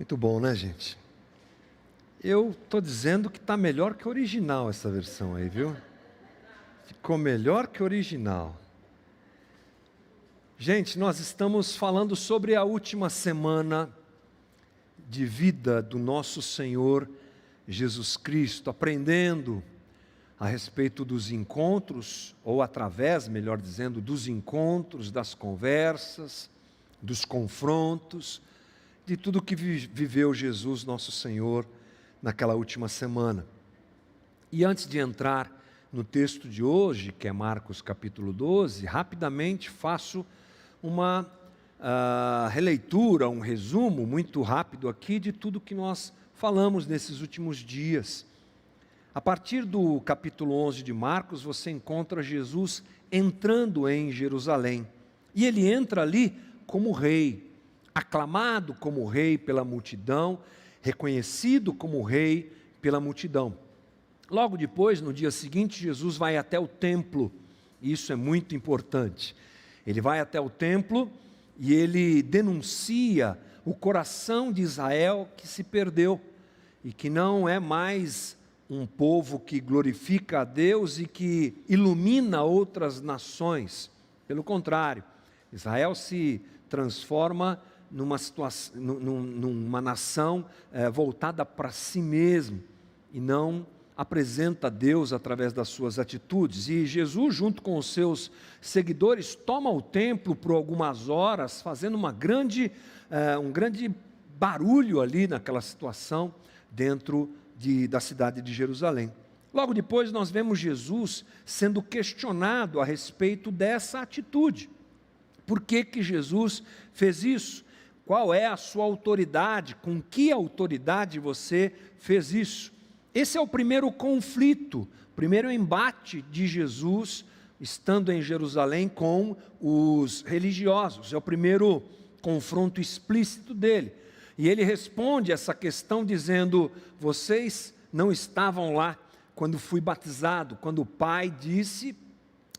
Muito bom, né, gente? Eu estou dizendo que está melhor que o original essa versão aí, viu? Ficou melhor que o original. Gente, nós estamos falando sobre a última semana de vida do nosso Senhor Jesus Cristo, aprendendo a respeito dos encontros, ou através, melhor dizendo, dos encontros, das conversas, dos confrontos, de tudo que viveu Jesus, nosso Senhor, naquela última semana. E antes de entrar no texto de hoje, que é Marcos capítulo 12, rapidamente faço uma releitura, um resumo muito rápido aqui de tudo que nós falamos nesses últimos dias. A partir do capítulo 11 de Marcos, você encontra Jesus entrando em Jerusalém. E ele entra ali como rei, aclamado como rei pela multidão, reconhecido como rei pela multidão. Logo depois, no dia seguinte, Jesus vai até o templo, e isso é muito importante. Ele vai até o templo e ele denuncia o coração de Israel que se perdeu, e que não é mais um povo que glorifica a Deus e que ilumina outras nações. Pelo contrário, Israel se transforma numa nação voltada para si mesmo e não apresenta a Deus através das suas atitudes. E Jesus, junto com os seus seguidores, toma o templo por algumas horas, fazendo um grande barulho ali naquela situação dentro da cidade de Jerusalém. Logo depois nós vemos Jesus sendo questionado a respeito dessa atitude. Por que que Jesus fez isso? Qual é a sua autoridade? Com que autoridade você fez isso? Esse é o primeiro conflito, o primeiro embate de Jesus, estando em Jerusalém com os religiosos. É o primeiro confronto explícito dele. E ele responde essa questão dizendo: vocês não estavam lá quando fui batizado, quando o Pai disse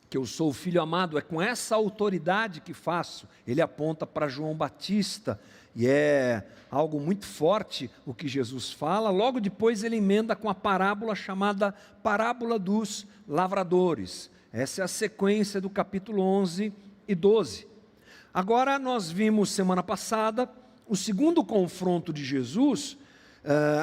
que eu sou o Filho amado, é com essa autoridade que faço. Ele aponta para João Batista, e é algo muito forte o que Jesus fala. Logo depois ele emenda com a parábola chamada Parábola dos Lavradores. Essa é a sequência do capítulo 11 e 12. Agora nós vimos semana passada o segundo confronto de Jesus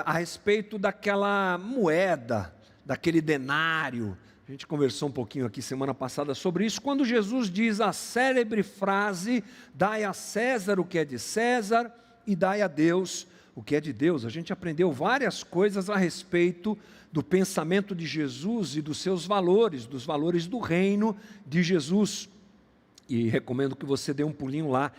a respeito daquela moeda, daquele denário. A gente conversou um pouquinho aqui semana passada sobre isso, quando Jesus diz a célebre frase: dai a César o que é de César e dai a Deus o que é de Deus. A gente aprendeu várias coisas a respeito do pensamento de Jesus e dos seus valores, dos valores do reino de Jesus. E recomendo que você dê um pulinho lá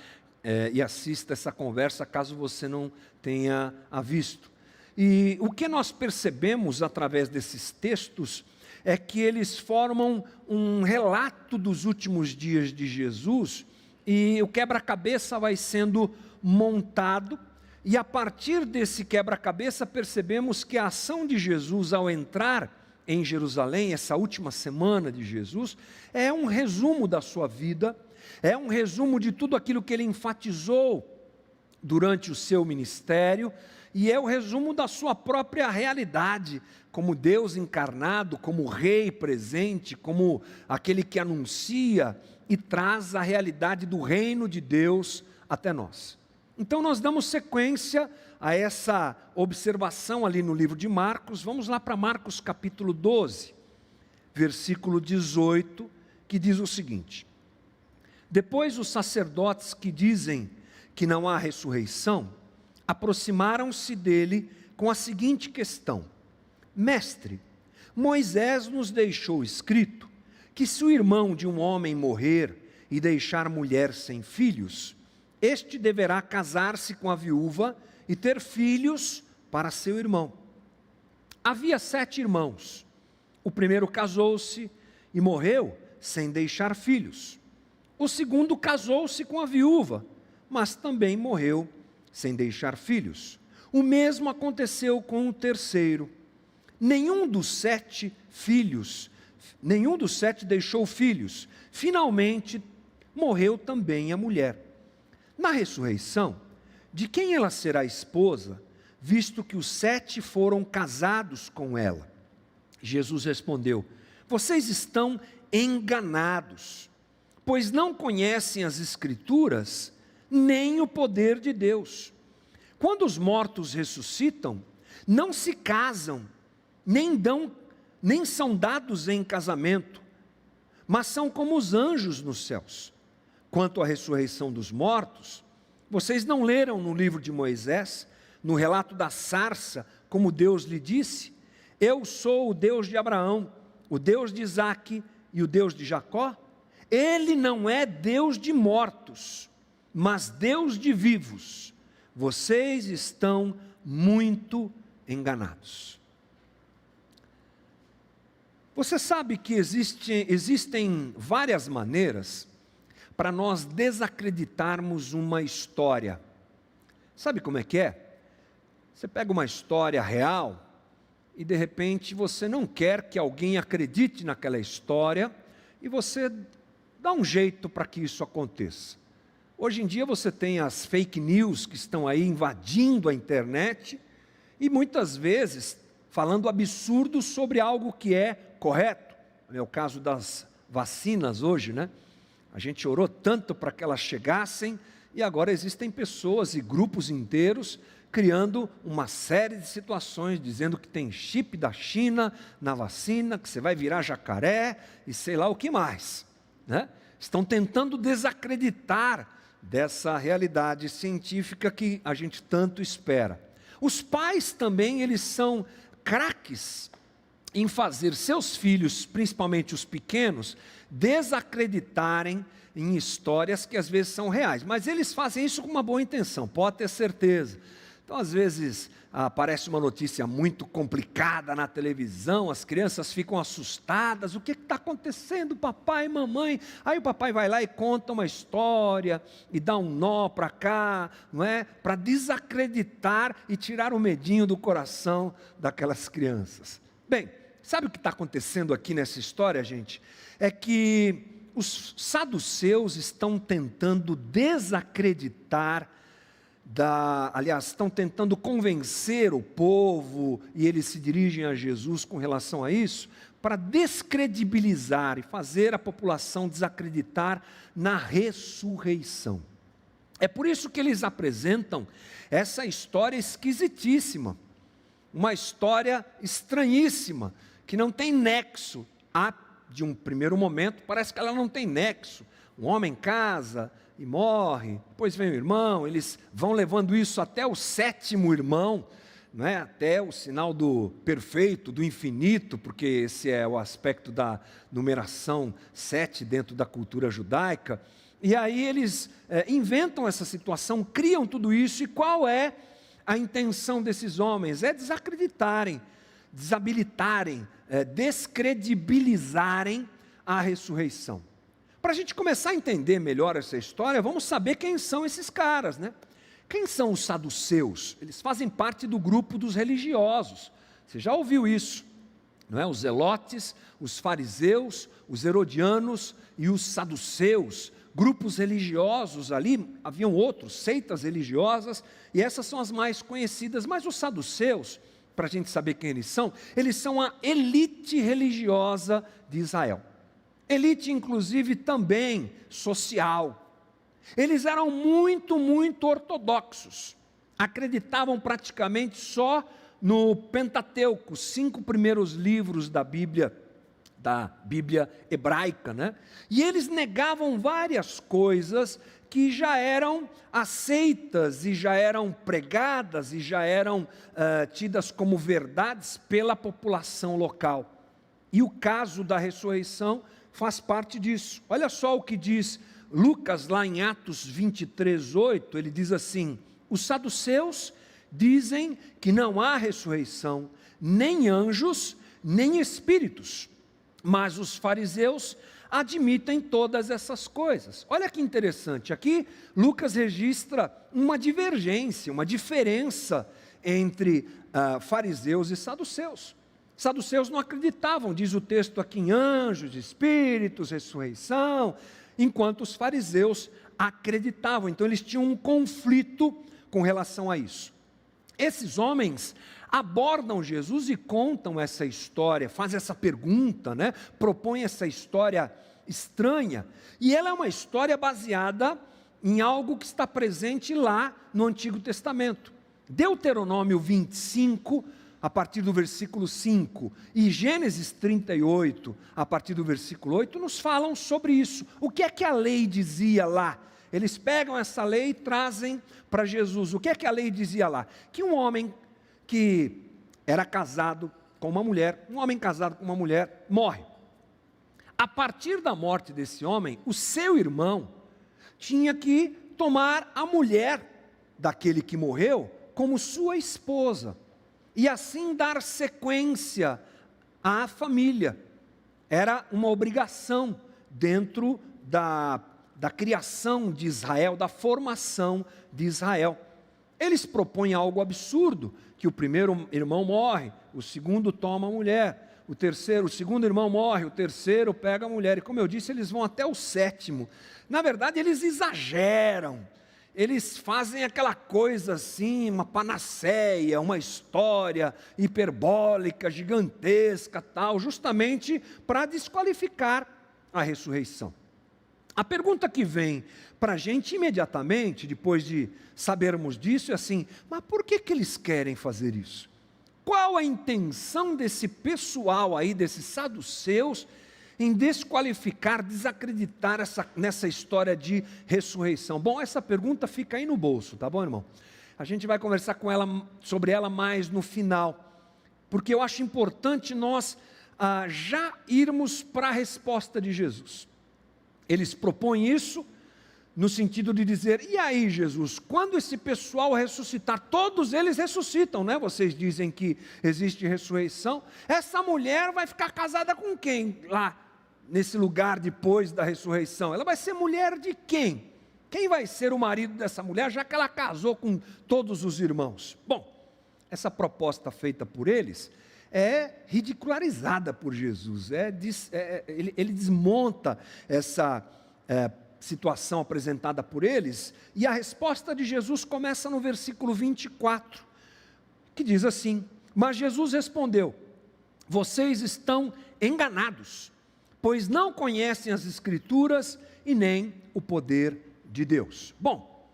e assista essa conversa, caso você não tenha a visto. E o que nós percebemos através desses textos é que eles formam um relato dos últimos dias de Jesus, e o quebra-cabeça vai sendo montado, e a partir desse quebra-cabeça percebemos que a ação de Jesus ao entrar em Jerusalém, essa última semana de Jesus, é um resumo da sua vida, é um resumo de tudo aquilo que ele enfatizou durante o seu ministério, e é o resumo da sua própria realidade, como Deus encarnado, como Rei presente, como aquele que anuncia e traz a realidade do reino de Deus até nós. Então nós damos sequência a essa observação ali no livro de Marcos. Vamos lá para Marcos capítulo 12, versículo 18, que diz o seguinte: depois os sacerdotes que dizem que não há ressurreição aproximaram-se dele com a seguinte questão: mestre, Moisés nos deixou escrito que se o irmão de um homem morrer e deixar mulher sem filhos, este deverá casar-se com a viúva e ter filhos para seu irmão. Havia 7 irmãos. O primeiro casou-se e morreu sem deixar filhos. O segundo casou-se com a viúva, mas também morreu sem deixar filhos. O mesmo aconteceu com o terceiro. Nenhum dos 7 deixou filhos. Finalmente, morreu também a mulher. Na ressurreição, de quem ela será esposa, visto que os 7 foram casados com ela? Jesus respondeu: vocês estão enganados, pois não conhecem as Escrituras, nem o poder de Deus. Quando os mortos ressuscitam, não se casam, nem são dados em casamento, mas são como os anjos nos céus. Quanto à ressurreição dos mortos, vocês não leram no livro de Moisés, no relato da sarça, como Deus lhe disse: eu sou o Deus de Abraão, o Deus de Isaque e o Deus de Jacó? Ele não é Deus de mortos, mas Deus de vivos. Vocês estão muito enganados. Você sabe que existem várias maneiras para nós desacreditarmos uma história. Sabe como é que é? Você pega uma história real e de repente você não quer que alguém acredite naquela história e você dá um jeito para que isso aconteça. Hoje em dia você tem as fake news que estão aí invadindo a internet e muitas vezes falando absurdos sobre algo que é correto. É o caso das vacinas hoje, né? A gente orou tanto para que elas chegassem e agora existem pessoas e grupos inteiros criando uma série de situações, dizendo que tem chip da China na vacina, que você vai virar jacaré e sei lá o que mais, né? Estão tentando desacreditar dessa realidade científica que a gente tanto espera. Os pais também, eles são craques em fazer seus filhos, principalmente os pequenos, desacreditarem em histórias que às vezes são reais, mas eles fazem isso com uma boa intenção, pode ter certeza. Então às vezes aparece uma notícia muito complicada na televisão, as crianças ficam assustadas: o que está acontecendo, papai e mamãe? Aí o papai vai lá e conta uma história e dá um nó para cá, não é? Para desacreditar e tirar o medinho do coração daquelas crianças. Bem, sabe o que está acontecendo aqui nessa história, gente? É que os saduceus estão tentando desacreditar estão tentando convencer o povo, e eles se dirigem a Jesus com relação a isso, para descredibilizar e fazer a população desacreditar na ressurreição. É por isso que eles apresentam essa história esquisitíssima, uma história estranhíssima, que não tem nexo. De um primeiro momento, parece que ela não tem nexo. Um homem casa e morre, depois vem o irmão, eles vão levando isso até o 7º irmão, não é? Até o sinal do perfeito, do infinito, porque esse é o aspecto da numeração 7 dentro da cultura judaica. E aí eles inventam essa situação, criam tudo isso, e qual é a intenção desses homens? É desacreditarem, desabilitarem, descredibilizarem a ressurreição. Para a gente começar a entender melhor essa história, vamos saber quem são esses caras, né? Quem são os saduceus? Eles fazem parte do grupo dos religiosos. Você já ouviu isso, não é? Os zelotes, os fariseus, os herodianos e os saduceus, grupos religiosos ali. Haviam outros, seitas religiosas, e essas são as mais conhecidas. Mas os saduceus, para a gente saber quem eles são a elite religiosa de Israel. Elite, inclusive, também social. Eles eram muito, muito ortodoxos. Acreditavam praticamente só no Pentateuco, 5 primeiros livros da Bíblia hebraica, né? E eles negavam várias coisas que já eram aceitas e já eram pregadas e já eram tidas como verdades pela população local. E o caso da ressurreição faz parte disso. Olha só o que diz Lucas lá em Atos 23:8, ele diz assim: os saduceus dizem que não há ressurreição, nem anjos, nem espíritos, mas os fariseus admitem todas essas coisas. Olha que interessante, aqui Lucas registra uma divergência, uma diferença entre fariseus e saduceus. Saduceus não acreditavam, diz o texto aqui, em anjos, espíritos, ressurreição, enquanto os fariseus acreditavam. Então eles tinham um conflito com relação a isso. Esses homens abordam Jesus e contam essa história, fazem essa pergunta, né? Propõem essa história estranha, e ela é uma história baseada em algo que está presente lá no Antigo Testamento. Deuteronômio 25, a partir do versículo 5, e Gênesis 38, a partir do versículo 8, nos falam sobre isso. O que é que a lei dizia lá? Eles pegam essa lei e trazem para Jesus. O que é que a lei dizia lá? Que um homem que era casado com uma mulher, um homem casado com uma mulher, morre. A partir da morte desse homem, o seu irmão tinha que tomar a mulher daquele que morreu como sua esposa, e assim dar sequência à família. Era uma obrigação dentro da criação de Israel, da formação de Israel. Eles propõem algo absurdo, que o primeiro irmão morre, o segundo toma a mulher, o segundo irmão morre, o terceiro pega a mulher, e como eu disse, eles vão até o sétimo. Na verdade, eles exageram, eles fazem aquela coisa assim, uma panaceia, uma história hiperbólica, gigantesca, tal, justamente para desqualificar a ressurreição. A pergunta que vem para a gente imediatamente, depois de sabermos disso, é assim: mas por que eles querem fazer isso? Qual a intenção desse pessoal aí, desses saduceus, em desqualificar, desacreditar nessa história de ressurreição? Bom, essa pergunta fica aí no bolso, tá bom, irmão? A gente vai conversar sobre ela mais no final, porque eu acho importante nós já irmos para a resposta de Jesus. Eles propõem isso no sentido de dizer: e aí, Jesus, quando esse pessoal ressuscitar? Todos eles ressuscitam, né? Vocês dizem que existe ressurreição. Essa mulher vai ficar casada com quem lá, nesse lugar depois da ressurreição? Ela vai ser mulher de quem? Quem vai ser o marido dessa mulher, já que ela casou com todos os irmãos? Bom, essa proposta feita por eles é ridicularizada por Jesus, ele desmonta essa situação apresentada por eles, e a resposta de Jesus começa no versículo 24, que diz assim: mas Jesus respondeu: vocês estão enganados, pois não conhecem as Escrituras e nem o poder de Deus. Bom,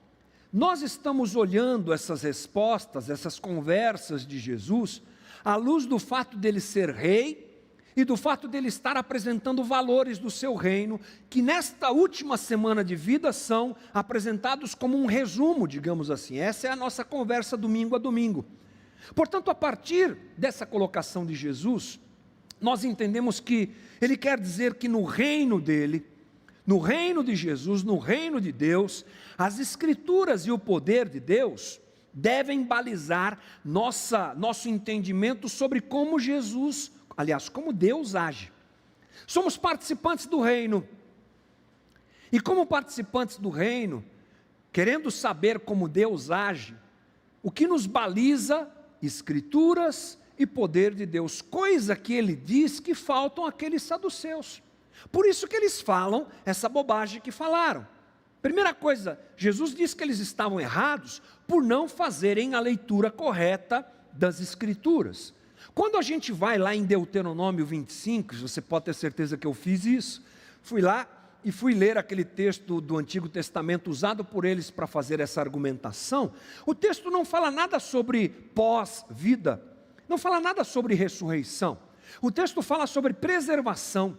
nós estamos olhando essas respostas, essas conversas de Jesus, à luz do fato dele ser rei e do fato dele estar apresentando valores do seu reino, que nesta última semana de vida são apresentados como um resumo, digamos assim. Essa é a nossa conversa domingo a domingo. Portanto, a partir dessa colocação de Jesus, nós entendemos que ele quer dizer que no reino dele, no reino de Jesus, no reino de Deus, as Escrituras e o poder de Deus devem balizar nosso entendimento sobre como Jesus, aliás, como Deus age. Somos participantes do reino, e como participantes do reino, querendo saber como Deus age, o que nos baliza? Escrituras e poder de Deus, coisa que ele diz que faltam aqueles saduceus. Por isso que eles falam essa bobagem que falaram. Primeira coisa, Jesus diz que eles estavam errados por não fazerem a leitura correta das Escrituras. Quando a gente vai lá em Deuteronômio 25, você pode ter certeza que eu fiz isso, fui lá e fui ler aquele texto do Antigo Testamento usado por eles para fazer essa argumentação. O texto não fala nada sobre pós-vida, não fala nada sobre ressurreição. O texto fala sobre preservação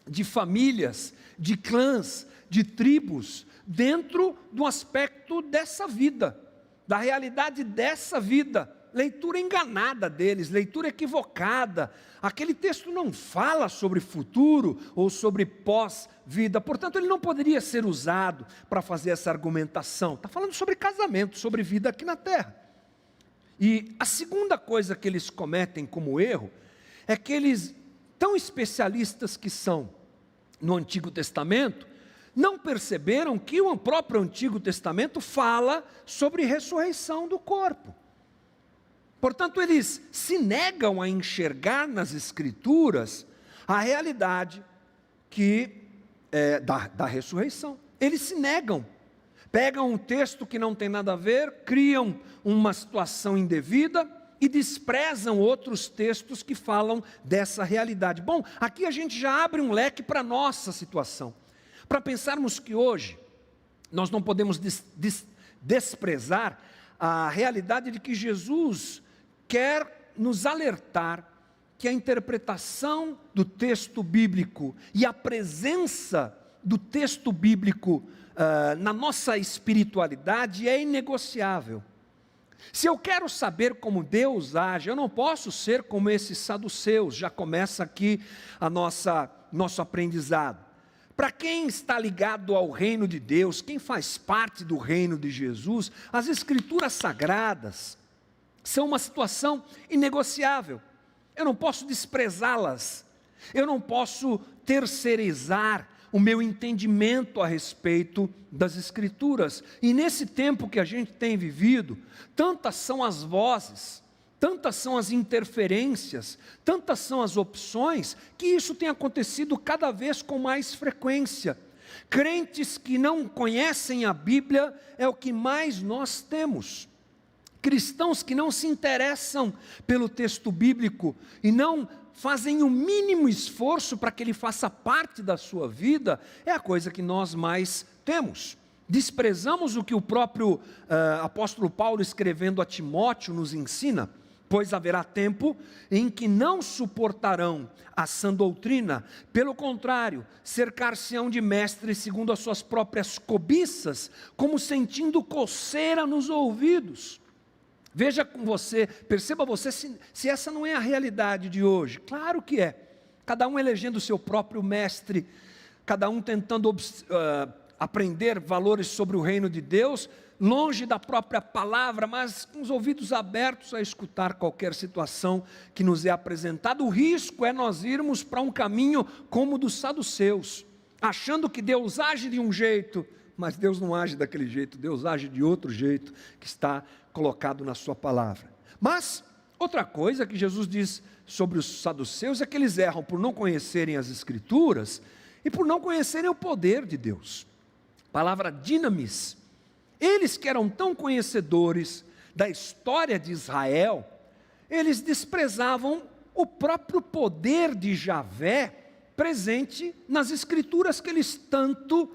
de famílias, de clãs, de tribos, dentro do aspecto dessa vida, da realidade dessa vida. Leitura enganada deles, leitura equivocada. Aquele texto não fala sobre futuro ou sobre pós-vida, portanto ele não poderia ser usado para fazer essa argumentação. Está falando sobre casamento, sobre vida aqui na terra. E a segunda coisa que eles cometem como erro é que eles, tão especialistas que são no Antigo Testamento, não perceberam que o próprio Antigo Testamento fala sobre ressurreição do corpo. Portanto, eles se negam a enxergar nas Escrituras a realidade da ressurreição. Eles se negam. Pegam um texto que não tem nada a ver, criam uma situação indevida e desprezam outros textos que falam dessa realidade. Bom, aqui a gente já abre um leque para a nossa situação, para pensarmos que hoje nós não podemos desprezar a realidade de que Jesus quer nos alertar que a interpretação do texto bíblico e a presença do texto bíblico na nossa espiritualidade é inegociável. Se eu quero saber como Deus age, eu não posso ser como esses saduceus. Já começa aqui nosso aprendizado. Para quem está ligado ao reino de Deus, quem faz parte do reino de Jesus, as escrituras sagradas são uma situação inegociável. Eu não posso desprezá-las, eu não posso terceirizar o meu entendimento a respeito das Escrituras. E nesse tempo que a gente tem vivido, tantas são as vozes, tantas são as interferências, tantas são as opções, que isso tem acontecido cada vez com mais frequência. Crentes que não conhecem a Bíblia é o que mais nós temos. Cristãos que não se interessam pelo texto bíblico e não fazem o mínimo esforço para que ele faça parte da sua vida, é a coisa que nós mais temos. Desprezamos o que o próprio apóstolo Paulo, escrevendo a Timóteo, nos ensina, pois haverá tempo em que não suportarão a sã doutrina, pelo contrário, cercar-se-ão de mestres segundo as suas próprias cobiças, como sentindo coceira nos ouvidos. Veja com você, perceba você se essa não é a realidade de hoje. Claro que é. Cada um elegendo o seu próprio mestre, cada um tentando aprender valores sobre o reino de Deus, longe da própria palavra, mas com os ouvidos abertos a escutar qualquer situação que nos é apresentada. O risco é nós irmos para um caminho como o dos saduceus, achando que Deus age de um jeito, mas Deus não age daquele jeito, Deus age de outro jeito, que está colocado na sua palavra. Mas, outra coisa que Jesus diz sobre os saduceus é que eles erram por não conhecerem as Escrituras e por não conhecerem o poder de Deus. A palavra dinamis, eles que eram tão conhecedores da história de Israel, eles desprezavam o próprio poder de Javé presente nas Escrituras que eles tanto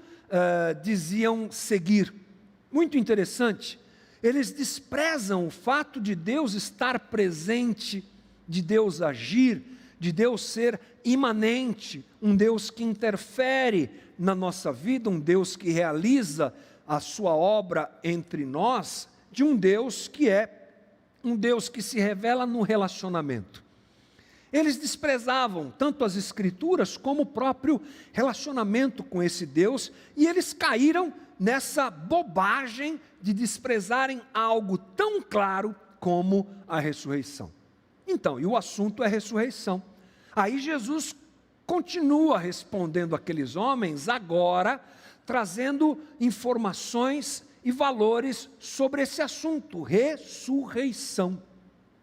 diziam seguir. Muito interessante. Eles desprezam o fato de Deus estar presente, de Deus agir, de Deus ser imanente, um Deus que interfere na nossa vida, um Deus que realiza a sua obra entre nós, de um Deus que é um Deus que se revela no relacionamento. Eles desprezavam tanto as Escrituras como o próprio relacionamento com esse Deus, e eles caíram nessa bobagem de desprezarem algo tão claro como a ressurreição. Então, e o assunto é ressurreição. Aí Jesus continua respondendo aqueles homens, agora trazendo informações e valores sobre esse assunto, ressurreição.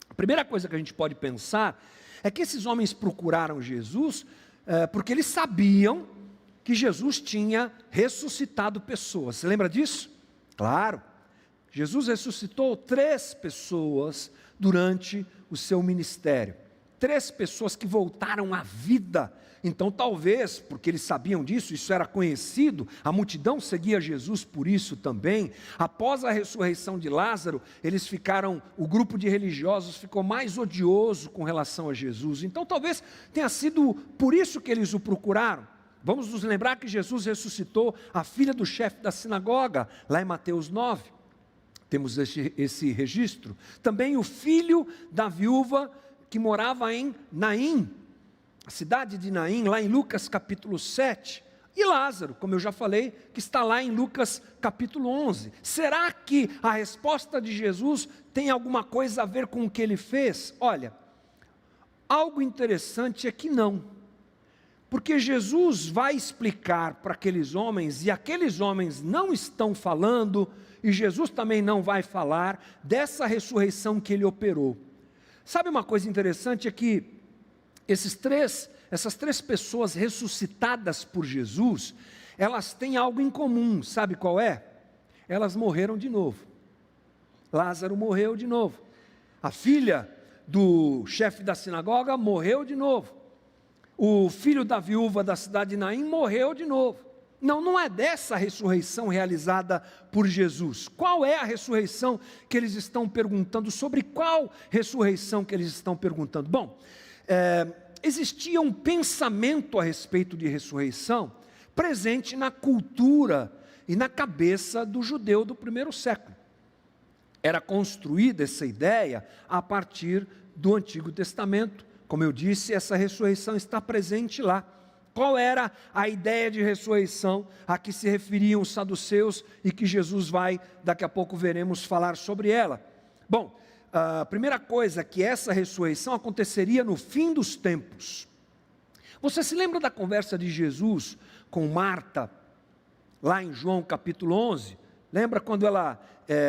A primeira coisa que a gente pode pensar é que esses homens procuraram Jesus porque eles sabiam que Jesus tinha ressuscitado pessoas. Você lembra disso? Claro. Jesus ressuscitou 3 pessoas durante o seu ministério. 3 pessoas que voltaram à vida. Então talvez, porque eles sabiam disso, isso era conhecido, a multidão seguia Jesus por isso também. Após a ressurreição de Lázaro, o grupo de religiosos ficou mais odioso com relação a Jesus. Então talvez tenha sido por isso que eles o procuraram. Vamos nos lembrar que Jesus ressuscitou a filha do chefe da sinagoga, lá em Mateus 9. Temos esse registro. Também o filho da viúva que morava em Naim, a cidade de Naim, lá em Lucas capítulo 7. E Lázaro, como eu já falei, que está lá em Lucas capítulo 11. Será que a resposta de Jesus tem alguma coisa a ver com o que ele fez? Olha, algo interessante é que não. Porque Jesus vai explicar para aqueles homens, e aqueles homens não estão falando, e Jesus também não vai falar dessa ressurreição que ele operou. Sabe uma coisa interessante? É que essas três pessoas ressuscitadas por Jesus, elas têm algo em comum, sabe qual é? elas morreram de novo. Lázaro morreu de novo. A filha do chefe da sinagoga morreu de novo. O filho da viúva da cidade de Naim morreu de novo. Não é dessa ressurreição realizada por Jesus. Qual é a ressurreição que eles estão perguntando? Sobre qual ressurreição que eles estão perguntando? Bom, existia um pensamento a respeito de ressurreição presente na cultura e na cabeça do judeu do primeiro século. Era construída essa ideia a partir do Antigo Testamento. Como eu disse, essa ressurreição está presente lá. Qual era a ideia de ressurreição a que se referiam os saduceus e que Jesus vai, daqui a pouco veremos, falar sobre ela? Bom, a primeira coisa é que essa ressurreição aconteceria no fim dos tempos. Você se lembra da conversa de Jesus com Marta, lá em João capítulo 11? Lembra quando ela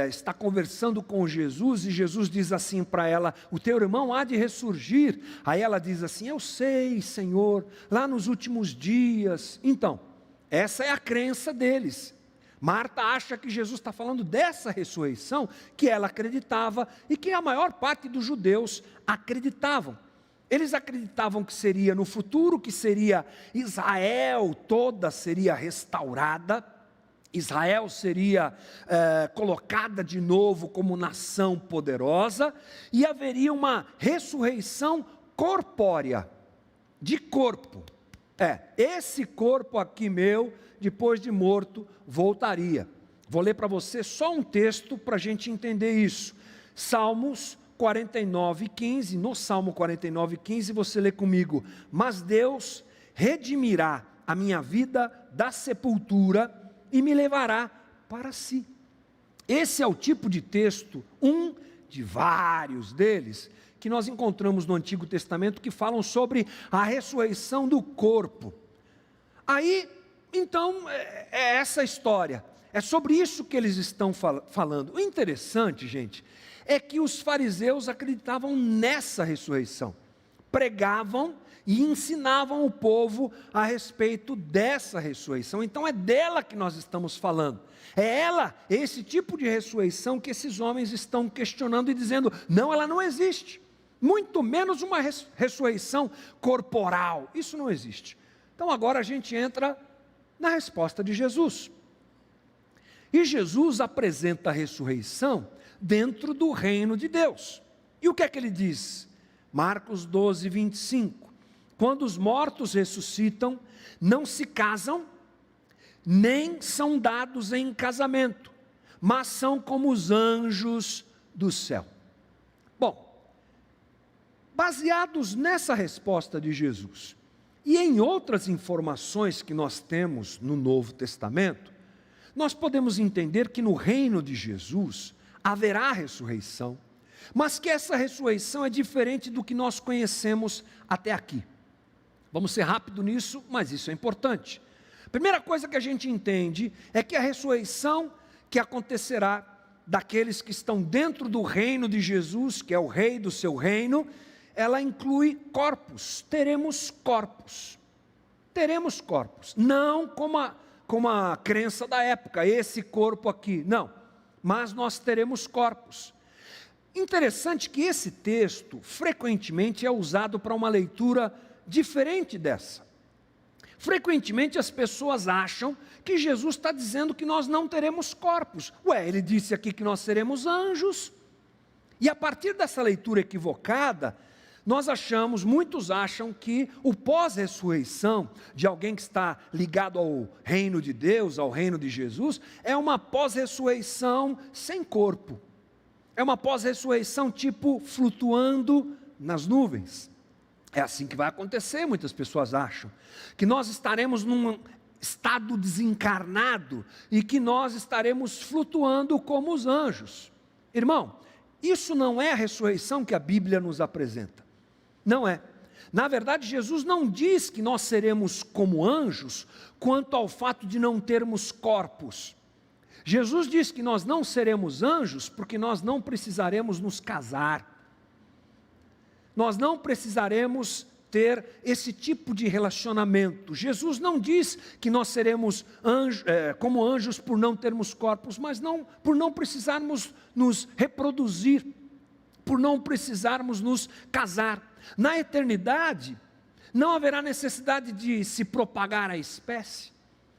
está conversando com Jesus e Jesus diz assim para ela: o teu irmão há de ressurgir. Aí ela diz assim: eu sei, Senhor, lá nos últimos dias. Então, essa é a crença deles. Marta acha que Jesus está falando dessa ressurreição que ela acreditava e que a maior parte dos judeus acreditavam. Eles acreditavam que seria no futuro, que seria Israel toda seria restaurada, Israel seria colocada de novo como nação poderosa e haveria uma ressurreição corpórea, de corpo. Esse corpo aqui meu, depois de morto, voltaria. Vou ler para você só um texto para a gente entender isso. Salmos 49:15, no Salmo 49:15 você lê comigo: mas Deus redimirá a minha vida da sepultura e me levará para si. Esse é o tipo de texto, um de vários deles, que nós encontramos no Antigo Testamento, que falam sobre a ressurreição do corpo. Aí, então, é essa história, é sobre isso que eles estão falando. O interessante, gente, é que os fariseus acreditavam nessa ressurreição, pregavam e ensinavam o povo a respeito dessa ressurreição. Então é dela que nós estamos falando. É ela, esse tipo de ressurreição que esses homens estão questionando e dizendo: não, ela não existe. Muito menos uma ressurreição corporal. Isso não existe. Então agora a gente entra na resposta de Jesus. E Jesus apresenta a ressurreição dentro do reino de Deus. E o que é que ele diz? Marcos 12:25. Quando os mortos ressuscitam, não se casam, nem são dados em casamento, mas são como os anjos do céu. Bom, baseados nessa resposta de Jesus, e em outras informações que nós temos no Novo Testamento, nós podemos entender que no reino de Jesus haverá ressurreição, mas que essa ressurreição é diferente do que nós conhecemos até aqui. Vamos ser rápido nisso, mas isso é importante. A primeira coisa que a gente entende é que a ressurreição que acontecerá daqueles que estão dentro do reino de Jesus, que é o rei do seu reino, ela inclui corpos. Teremos corpos. Teremos corpos. Não como a crença da época, esse corpo aqui, não. Mas nós teremos corpos. Interessante que esse texto frequentemente é usado para uma leitura diferente dessa. Frequentemente as pessoas acham que Jesus está dizendo que nós não teremos corpos. Ele disse aqui que nós seremos anjos. E a partir dessa leitura equivocada, muitos acham que o pós-ressurreição de alguém que está ligado ao reino de Deus, ao reino de Jesus, é uma pós-ressurreição sem corpo. É uma pós-ressurreição tipo flutuando nas nuvens. É assim que vai acontecer, muitas pessoas acham, que nós estaremos num estado desencarnado e que nós estaremos flutuando como os anjos. Irmão, isso não é a ressurreição que a Bíblia nos apresenta, não é. Na verdade, Jesus não diz que nós seremos como anjos quanto ao fato de não termos corpos. Jesus diz que nós não seremos anjos porque nós não precisaremos nos casar. Nós não precisaremos ter esse tipo de relacionamento. Jesus não diz que nós seremos como anjos por não termos corpos, mas não por não precisarmos nos reproduzir, por não precisarmos nos casar. Na eternidade, não haverá necessidade de se propagar a espécie,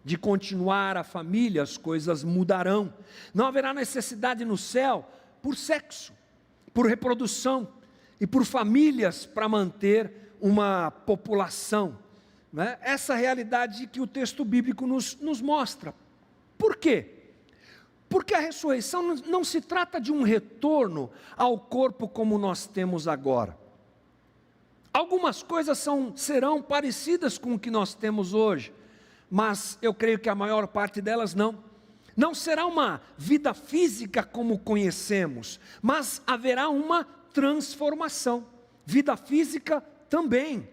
de continuar a família, as coisas mudarão. Não haverá necessidade no céu por sexo, por reprodução e por famílias para manter uma população. Né? Essa realidade que o texto bíblico nos mostra. Por quê? Porque a ressurreição não se trata de um retorno ao corpo como nós temos agora. Algumas coisas serão parecidas com o que nós temos hoje, mas eu creio que a maior parte delas não. Não será uma vida física como conhecemos, mas haverá uma transformação. Vida física também.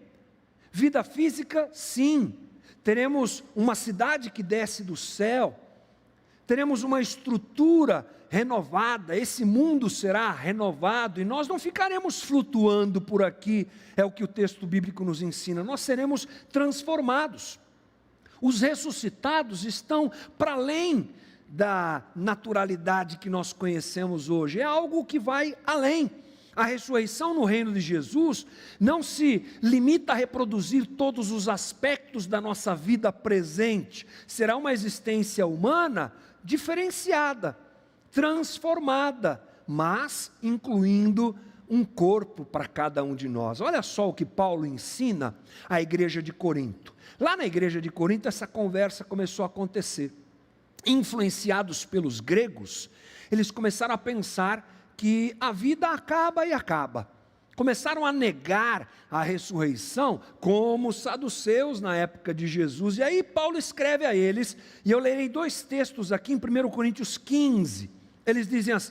Vida física, sim. Teremos uma cidade que desce do céu. Teremos uma estrutura renovada, esse mundo será renovado e nós não ficaremos flutuando por aqui, é o que o texto bíblico nos ensina, nós seremos transformados. Os ressuscitados estão para além da naturalidade que nós conhecemos hoje, é algo que vai além. A ressurreição no reino de Jesus não se limita a reproduzir todos os aspectos da nossa vida presente, será uma existência humana diferenciada, transformada, mas incluindo um corpo para cada um de nós. Olha só o que Paulo ensina à igreja de Corinto. Lá na igreja de Corinto essa conversa começou a acontecer. Influenciados pelos gregos, eles começaram a pensar que a vida acaba e acaba. Começaram a negar a ressurreição, como os saduceus na época de Jesus. E aí Paulo escreve a eles, e eu lerei 2 textos aqui em 1 Coríntios 15.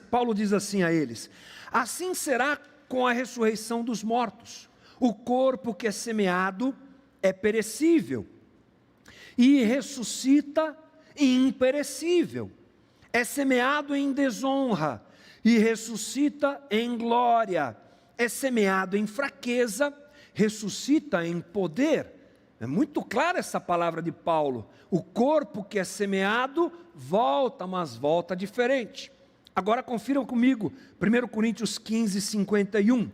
Paulo diz assim a eles: assim será com a ressurreição dos mortos. O corpo que é semeado é perecível, e ressuscita imperecível. É semeado em desonra, e ressuscita em glória. É semeado em fraqueza, ressuscita em poder. É muito clara essa palavra de Paulo. O corpo que é semeado volta, mas volta diferente. Agora confiram comigo, 1 Coríntios 15, 51.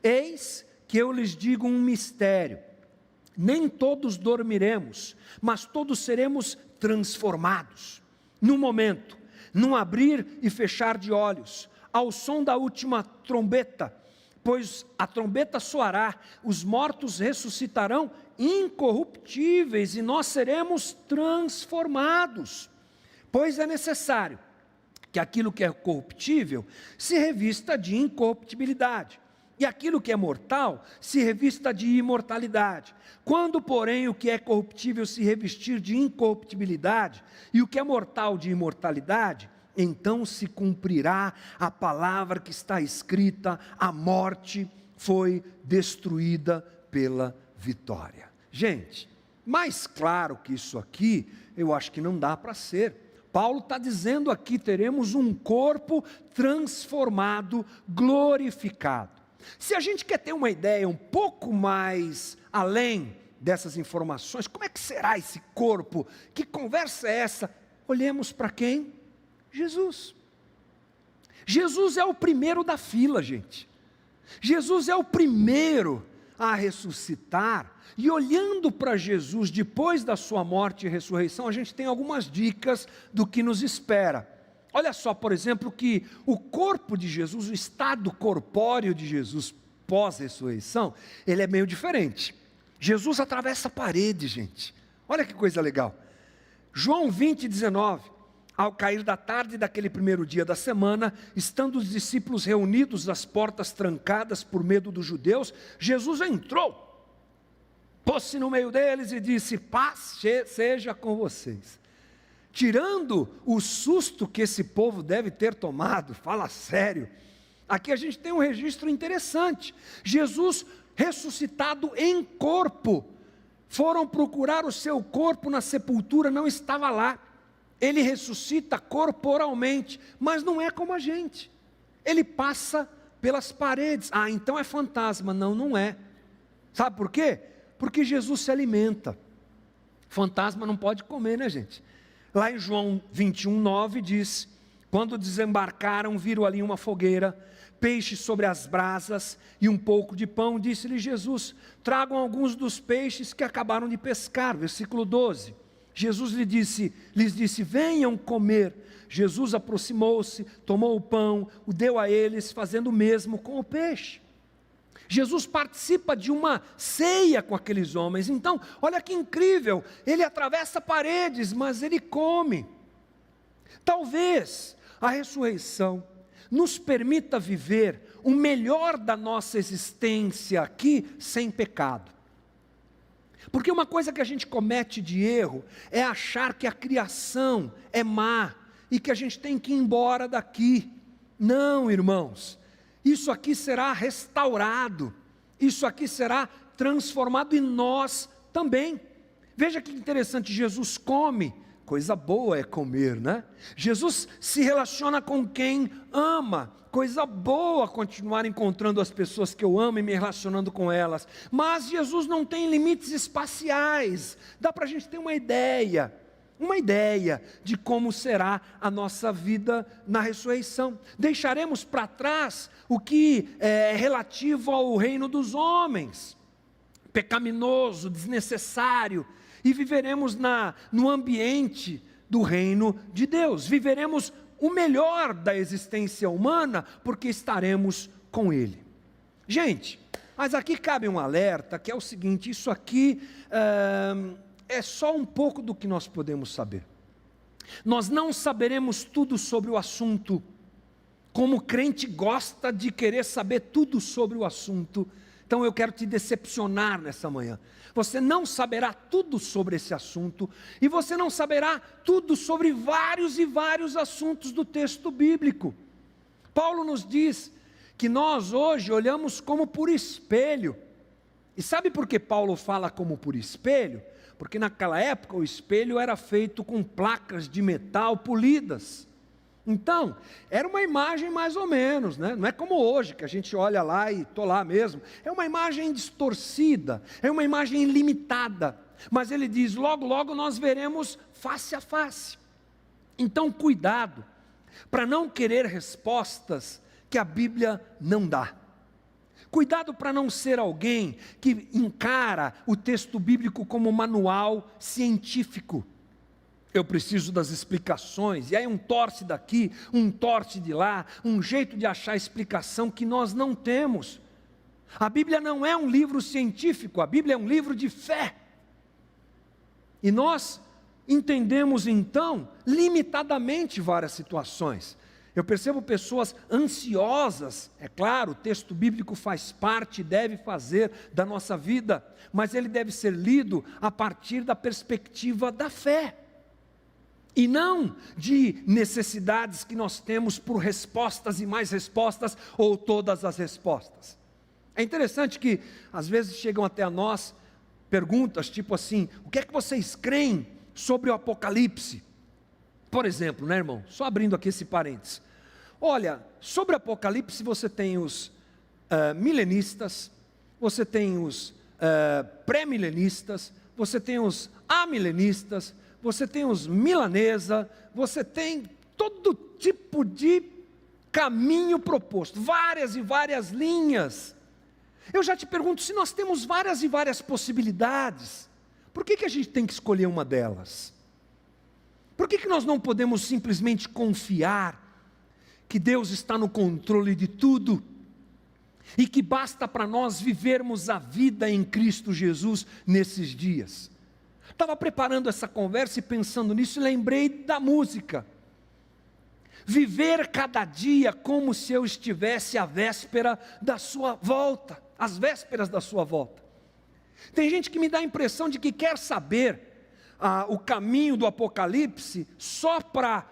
Eis que eu lhes digo um mistério. Nem todos dormiremos, mas todos seremos transformados. Num momento, num abrir e fechar de olhos, ao som da última trombeta, pois a trombeta soará, os mortos ressuscitarão incorruptíveis e nós seremos transformados. Pois é necessário que aquilo que é corruptível se revista de incorruptibilidade, e aquilo que é mortal se revista de imortalidade. Quando, porém, o que é corruptível se revestir de incorruptibilidade, e o que é mortal de imortalidade, então se cumprirá a palavra que está escrita: a morte foi destruída pela vitória. Gente, mais claro que isso aqui, eu acho que não dá para ser. Paulo está dizendo aqui: teremos um corpo transformado, glorificado. Se a gente quer ter uma ideia um pouco mais além dessas informações, como é que será esse corpo? Que conversa é essa? Olhemos para quem? Jesus. Jesus é o primeiro da fila, gente. Jesus é o primeiro a ressuscitar. E olhando para Jesus depois da sua morte e ressurreição, a gente tem algumas dicas do que nos espera. Olha só, por exemplo, que o corpo de Jesus, o estado corpóreo de Jesus pós-ressurreição, ele é meio diferente. Jesus atravessa a parede, gente. Olha que coisa legal. João 20, 19. Ao cair da tarde daquele primeiro dia da semana, estando os discípulos reunidos, as portas trancadas por medo dos judeus, Jesus entrou, pôs-se no meio deles e disse: paz seja com vocês. Tirando o susto que esse povo deve ter tomado, fala sério, aqui a gente tem um registro interessante. Jesus ressuscitado em corpo, foram procurar o seu corpo na sepultura, não estava lá. Ele ressuscita corporalmente, mas não é como a gente. Ele passa pelas paredes. Ah, então é fantasma. Não, não é. Sabe por quê? Porque Jesus se alimenta. Fantasma não pode comer, né, gente? Lá em João 21:9 diz: quando desembarcaram, viram ali uma fogueira, peixes sobre as brasas e um pouco de pão. Disse-lhe Jesus: tragam alguns dos peixes que acabaram de pescar. Versículo 12. Jesus lhes disse: venham comer. Jesus aproximou-se, tomou o pão, o deu a eles, fazendo o mesmo com o peixe. Jesus participa de uma ceia com aqueles homens. Então, olha que incrível, ele atravessa paredes, mas ele come. Talvez a ressurreição nos permita viver o melhor da nossa existência aqui sem pecado. Porque uma coisa que a gente comete de erro é achar que a criação é má e que a gente tem que ir embora daqui. Não, irmãos. Isso aqui será restaurado, isso aqui será transformado em nós também. Veja que interessante, Jesus come, coisa boa é comer, né? Jesus se relaciona com quem ama, coisa boa continuar encontrando as pessoas que eu amo e me relacionando com elas. Mas Jesus não tem limites espaciais, dá para a gente ter uma ideia de como será a nossa vida na ressurreição. Deixaremos para trás o que é relativo ao reino dos homens, pecaminoso, desnecessário, e viveremos no ambiente do reino de Deus. Viveremos o melhor da existência humana, porque estaremos com Ele. Gente, mas aqui cabe um alerta, que é o seguinte: isso aqui é só um pouco do que nós podemos saber. Nós não saberemos tudo sobre o assunto. Como o crente gosta de querer saber tudo sobre o assunto, então eu quero te decepcionar nessa manhã. Você não saberá tudo sobre esse assunto, e você não saberá tudo sobre vários e vários assuntos do texto bíblico. Paulo nos diz que nós hoje olhamos como por espelho. E sabe por que Paulo fala como por espelho? Porque naquela época o espelho era feito com placas de metal polidas. Então, era uma imagem mais ou menos, né? Não é como hoje, que a gente olha lá e estou lá mesmo. É uma imagem distorcida, é uma imagem limitada. Mas ele diz, logo, logo nós veremos face a face. Então, cuidado, para não querer respostas que a Bíblia não dá. Cuidado para não ser alguém que encara o texto bíblico como manual científico. Eu preciso das explicações, e aí um torce daqui, um torce de lá, um jeito de achar explicação que nós não temos. A Bíblia não é um livro científico, a Bíblia é um livro de fé. E nós entendemos então, limitadamente, várias situações. Eu percebo pessoas ansiosas, é claro, o texto bíblico faz parte, deve fazer da nossa vida, mas ele deve ser lido a partir da perspectiva da fé, e não de necessidades que nós temos por respostas e mais respostas, ou todas as respostas. É interessante que às vezes chegam até a nós perguntas tipo assim, o que é que vocês creem sobre o Apocalipse? Por exemplo, né, irmão? Só abrindo aqui esse parênteses. Olha, sobre o Apocalipse você tem os milenistas, você tem os pré-milenistas, você tem os amilenistas, você tem os milanesa, você tem todo tipo de caminho proposto, várias e várias linhas. Eu já te pergunto, se nós temos várias e várias possibilidades, por que a gente tem que escolher uma delas? Por que nós não podemos simplesmente confiar que Deus está no controle de tudo, e que basta para nós vivermos a vida em Cristo Jesus nesses dias? Estava preparando essa conversa e pensando nisso, e lembrei da música. Viver cada dia como se eu estivesse à véspera da sua volta, às vésperas da sua volta. Tem gente que me dá a impressão de que quer saber o caminho do Apocalipse só para,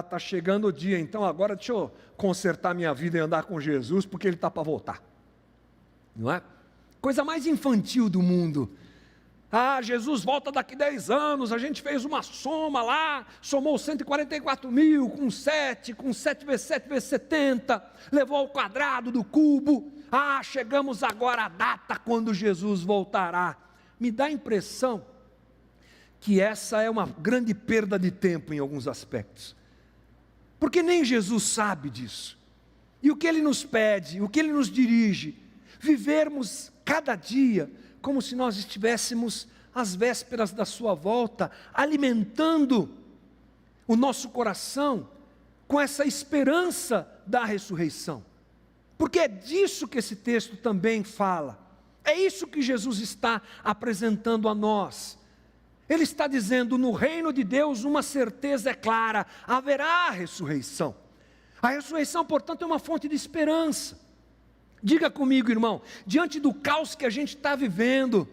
está chegando o dia, então agora deixa eu consertar minha vida e andar com Jesus, porque Ele está para voltar. Não é? Coisa mais infantil do mundo. Jesus volta daqui 10 anos, a gente fez uma soma lá, somou 144 mil, com 7 vezes 7 vezes 70, levou ao quadrado do cubo. chegamos agora à data quando Jesus voltará. Me dá a impressão que essa é uma grande perda de tempo em alguns aspectos, porque nem Jesus sabe disso. E o que Ele nos pede, o que Ele nos dirige, vivermos cada dia como se nós estivéssemos às vésperas da sua volta, alimentando o nosso coração com essa esperança da ressurreição, porque é disso que esse texto também fala, é isso que Jesus está apresentando a nós. Ele está dizendo: no reino de Deus uma certeza é clara, haverá ressurreição. A ressurreição, portanto, é uma fonte de esperança. Diga comigo, irmão, diante do caos que a gente está vivendo,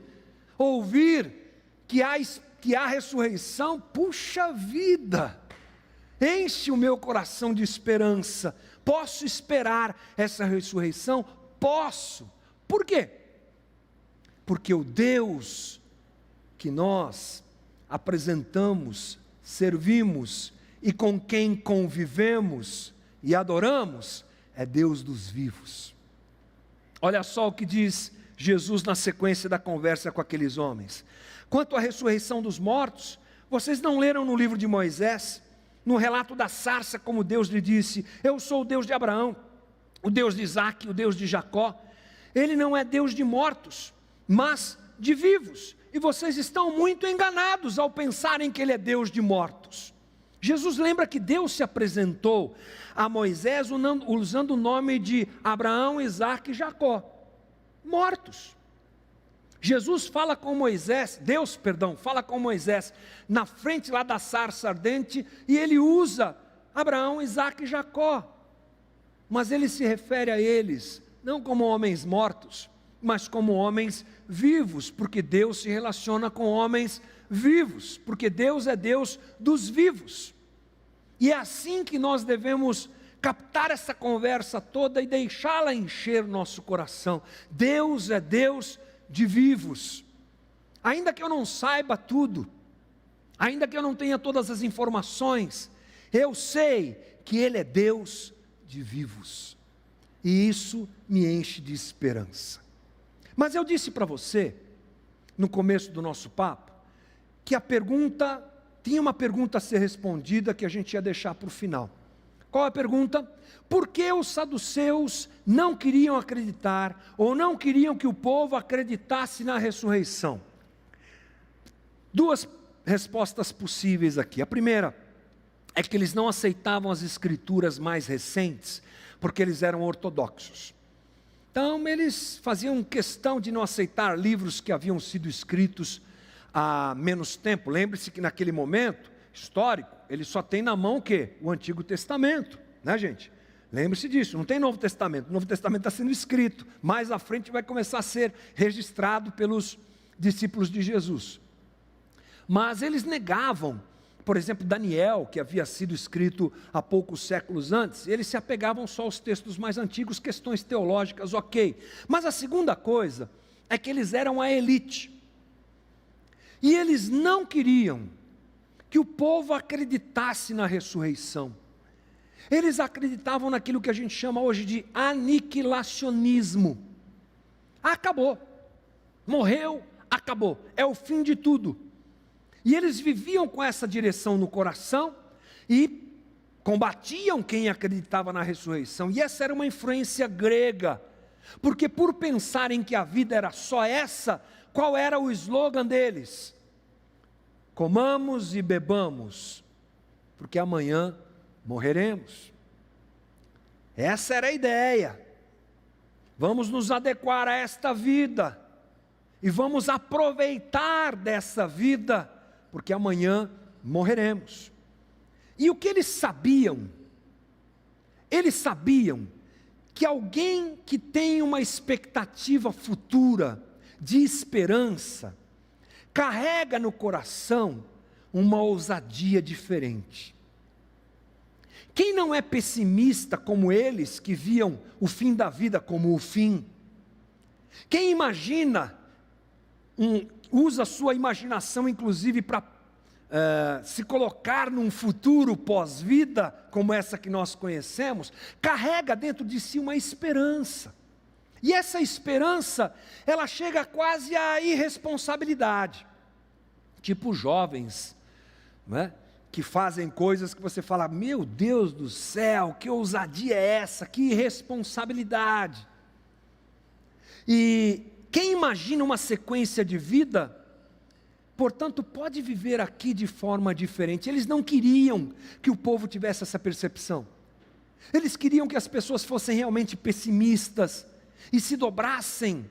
ouvir que há ressurreição, puxa vida, enche o meu coração de esperança. Posso esperar essa ressurreição? Posso. Por quê? Porque o Deus que nós apresentamos, servimos e com quem convivemos e adoramos é Deus dos vivos. Olha só o que diz Jesus na sequência da conversa com aqueles homens: quanto à ressurreição dos mortos, vocês não leram no livro de Moisés, no relato da sarça, como Deus lhe disse: eu sou o Deus de Abraão, o Deus de Isaque, o Deus de Jacó. Ele não é Deus de mortos, mas de vivos, e vocês estão muito enganados ao pensarem que Ele é Deus de mortos. Jesus lembra que Deus se apresentou a Moisés usando o nome de Abraão, Isaque e Jacó, mortos. Jesus fala com Moisés, Deus fala com Moisés, na frente lá da sarça ardente, e Ele usa Abraão, Isaque e Jacó, mas Ele se refere a eles, não como homens mortos, mas como homens vivos, porque Deus se relaciona com homens vivos, porque Deus é Deus dos vivos. E é assim que nós devemos captar essa conversa toda e deixá-la encher nosso coração. Deus é Deus de vivos. Ainda que eu não saiba tudo, ainda que eu não tenha todas as informações, eu sei que Ele é Deus de vivos, e isso me enche de esperança. Mas eu disse para você, no começo do nosso papo, que tinha uma pergunta a ser respondida que a gente ia deixar para o final. Qual a pergunta? Por que os saduceus não queriam acreditar, ou não queriam que o povo acreditasse na ressurreição? Duas respostas possíveis aqui. A primeira é que eles não aceitavam as escrituras mais recentes, porque eles eram ortodoxos. Então eles faziam questão de não aceitar livros que haviam sido escritos há menos tempo. Lembre-se que naquele momento histórico, ele só tem na mão o quê? O Antigo Testamento, né, gente? Lembre-se disso, não tem Novo Testamento. O Novo Testamento está sendo escrito, mais à frente vai começar a ser registrado pelos discípulos de Jesus. Mas eles negavam, por exemplo, Daniel, que havia sido escrito há poucos séculos antes, eles se apegavam só aos textos mais antigos, questões teológicas, ok. Mas a segunda coisa é que eles eram a elite, e eles não queriam que o povo acreditasse na ressurreição. Eles acreditavam naquilo que a gente chama hoje de aniquilacionismo. Acabou, morreu, acabou, é o fim de tudo. E eles viviam com essa direção no coração e combatiam quem acreditava na ressurreição. E essa era uma influência grega, porque por pensarem que a vida era só essa, qual era o slogan deles? Comamos e bebamos, porque amanhã morreremos. Essa era a ideia. Vamos nos adequar a esta vida e vamos aproveitar dessa vida, porque amanhã morreremos. E o que eles sabiam? Eles sabiam que alguém que tem uma expectativa futura, de esperança, carrega no coração uma ousadia diferente. Quem não é pessimista como eles, que viam o fim da vida como o fim? Quem imagina, usa sua imaginação inclusive para se colocar num futuro pós-vida, como essa que nós conhecemos, carrega dentro de si uma esperança. E essa esperança, ela chega quase à irresponsabilidade. Tipo jovens, não é? Que fazem coisas que você fala, meu Deus do céu, que ousadia é essa, que irresponsabilidade. E quem imagina uma sequência de vida, portanto, pode viver aqui de forma diferente. Eles não queriam que o povo tivesse essa percepção. Eles queriam que as pessoas fossem realmente pessimistas e se dobrassem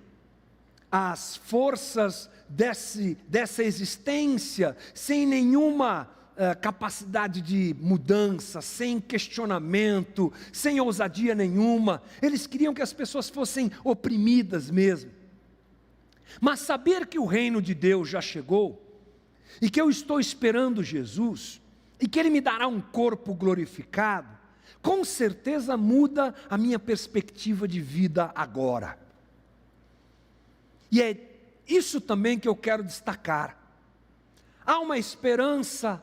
às forças dessa existência, sem nenhuma capacidade de mudança, sem questionamento, sem ousadia nenhuma. Eles queriam que as pessoas fossem oprimidas mesmo. Mas saber que o reino de Deus já chegou, e que eu estou esperando Jesus, e que Ele me dará um corpo glorificado, com certeza muda a minha perspectiva de vida agora. E é isso também que eu quero destacar. Há uma esperança,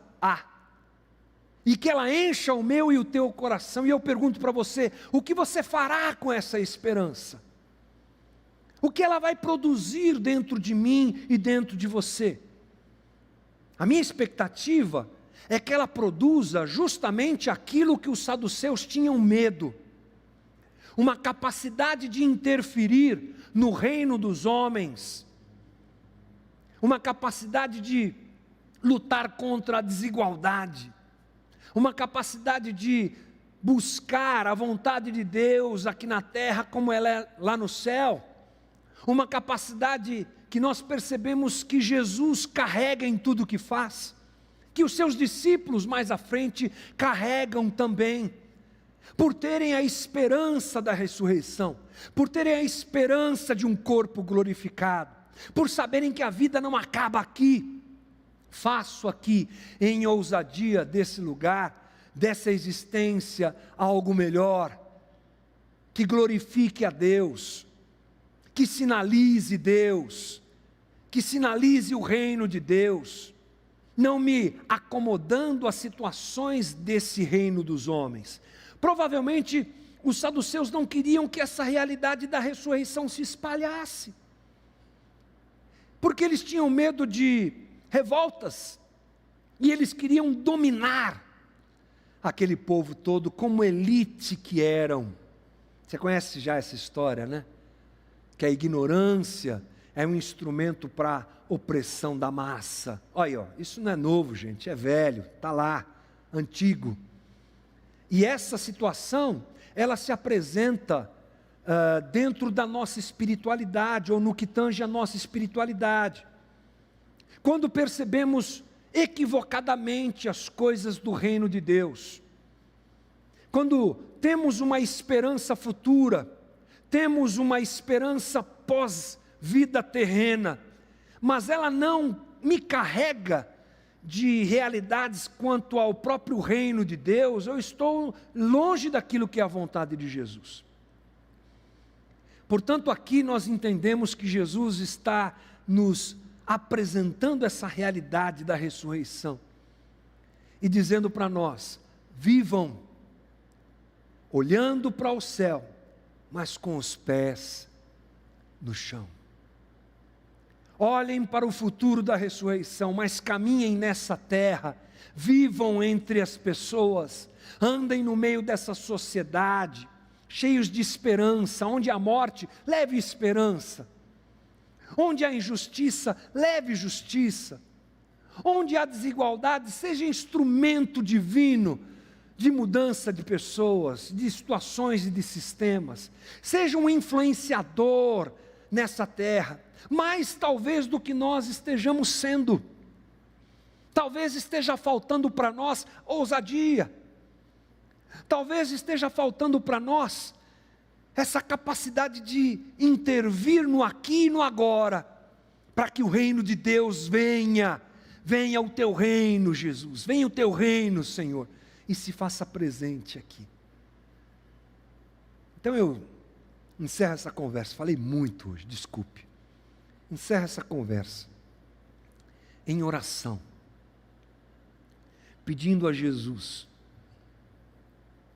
e que ela encha o meu e o teu coração, e eu pergunto para você, o que você fará com essa esperança? O que ela vai produzir dentro de mim e dentro de você? A minha expectativa é que ela produza justamente aquilo que os saduceus tinham medo, uma capacidade de interferir no reino dos homens, uma capacidade de lutar contra a desigualdade, uma capacidade de buscar a vontade de Deus aqui na terra como ela é lá no céu, uma capacidade que nós percebemos que Jesus carrega em tudo que faz, que os seus discípulos mais à frente carregam também, por terem a esperança da ressurreição, por terem a esperança de um corpo glorificado, por saberem que a vida não acaba aqui. Faço aqui, em ousadia desse lugar, dessa existência, algo melhor, que glorifique a Deus, que sinalize Deus, que sinalize o reino de Deus, não me acomodando às situações desse reino dos homens. Provavelmente os saduceus não queriam que essa realidade da ressurreição se espalhasse, porque eles tinham medo de revoltas, e eles queriam dominar aquele povo todo como elite que eram. Você conhece já essa história, né? Que a ignorância é um instrumento para opressão da massa. Olha, isso não é novo, gente, é velho, está lá, antigo. E essa situação, ela se apresenta dentro da nossa espiritualidade, ou no que tange a nossa espiritualidade. Quando percebemos equivocadamente as coisas do reino de Deus, quando temos uma esperança futura, temos uma esperança pós-vida terrena, mas ela não me carrega de realidades quanto ao próprio reino de Deus, eu estou longe daquilo que é a vontade de Jesus. Portanto, aqui nós entendemos que Jesus está nos apresentando essa realidade da ressurreição e dizendo para nós: vivam olhando para o céu, mas com os pés no chão. Olhem para o futuro da ressurreição, mas caminhem nessa terra, vivam entre as pessoas, andem no meio dessa sociedade, cheios de esperança. Onde há morte, leve esperança. Onde há injustiça, leve justiça. Onde há desigualdade, seja instrumento divino de mudança de pessoas, de situações e de sistemas. Seja um influenciador nessa terra, mais talvez do que nós estejamos sendo. Talvez esteja faltando para nós ousadia. Talvez esteja faltando para nós essa capacidade de intervir no aqui e no agora, para que o reino de Deus venha o teu reino, Jesus, venha o teu reino, Senhor, e se faça presente aqui. Então eu encerro essa conversa, falei muito hoje, desculpe. Encerro essa conversa em oração, pedindo a Jesus,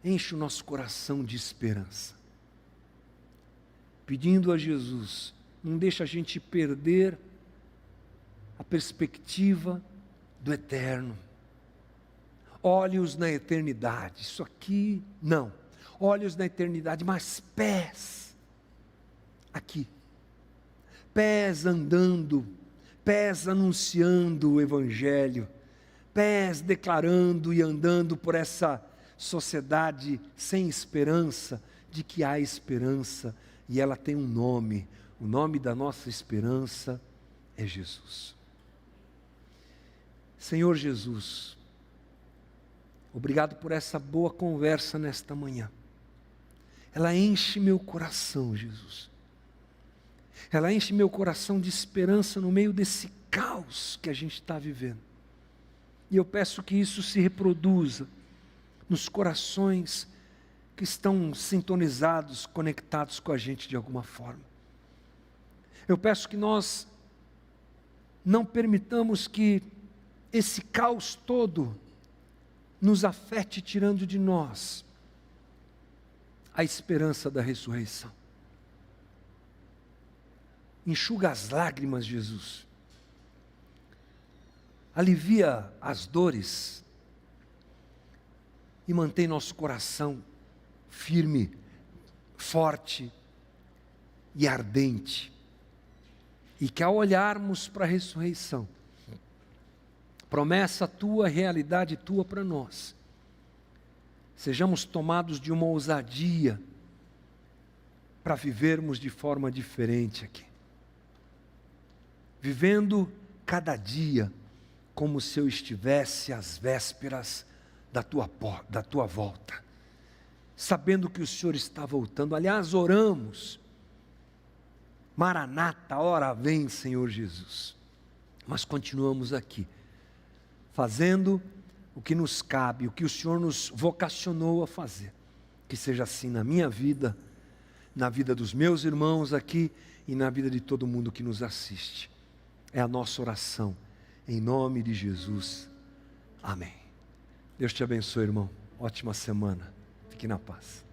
enche o nosso coração de esperança, pedindo a Jesus, não deixa a gente perder a perspectiva do eterno. Olhos na eternidade, isso aqui não. Olhos na eternidade, mas pés aqui. Pés andando, pés anunciando o Evangelho, pés declarando e andando por essa sociedade sem esperança, de que há esperança e ela tem um nome. O nome da nossa esperança é Jesus. Senhor Jesus, obrigado por essa boa conversa nesta manhã. Ela enche meu coração, Jesus. Ela enche meu coração de esperança no meio desse caos que a gente está vivendo. E eu peço que isso se reproduza nos corações que estão sintonizados, conectados com a gente de alguma forma. Eu peço que nós não permitamos que esse caos todo nos afete, tirando de nós a esperança da ressurreição. Enxuga as lágrimas, Jesus. Alivia as dores e mantém nosso coração firme, forte e ardente. E que ao olharmos para a ressurreição, promessa tua, realidade tua para nós, sejamos tomados de uma ousadia para vivermos de forma diferente aqui. Vivendo cada dia como se eu estivesse às vésperas da tua volta, sabendo que o Senhor está voltando. Aliás, oramos, Maranata, ora vem, Senhor Jesus. Mas continuamos aqui, fazendo o que nos cabe, o que o Senhor nos vocacionou a fazer. Que seja assim na minha vida, na vida dos meus irmãos aqui e na vida de todo mundo que nos assiste. É a nossa oração, em nome de Jesus. Amém. Deus te abençoe, irmão. Ótima semana. Fique na paz.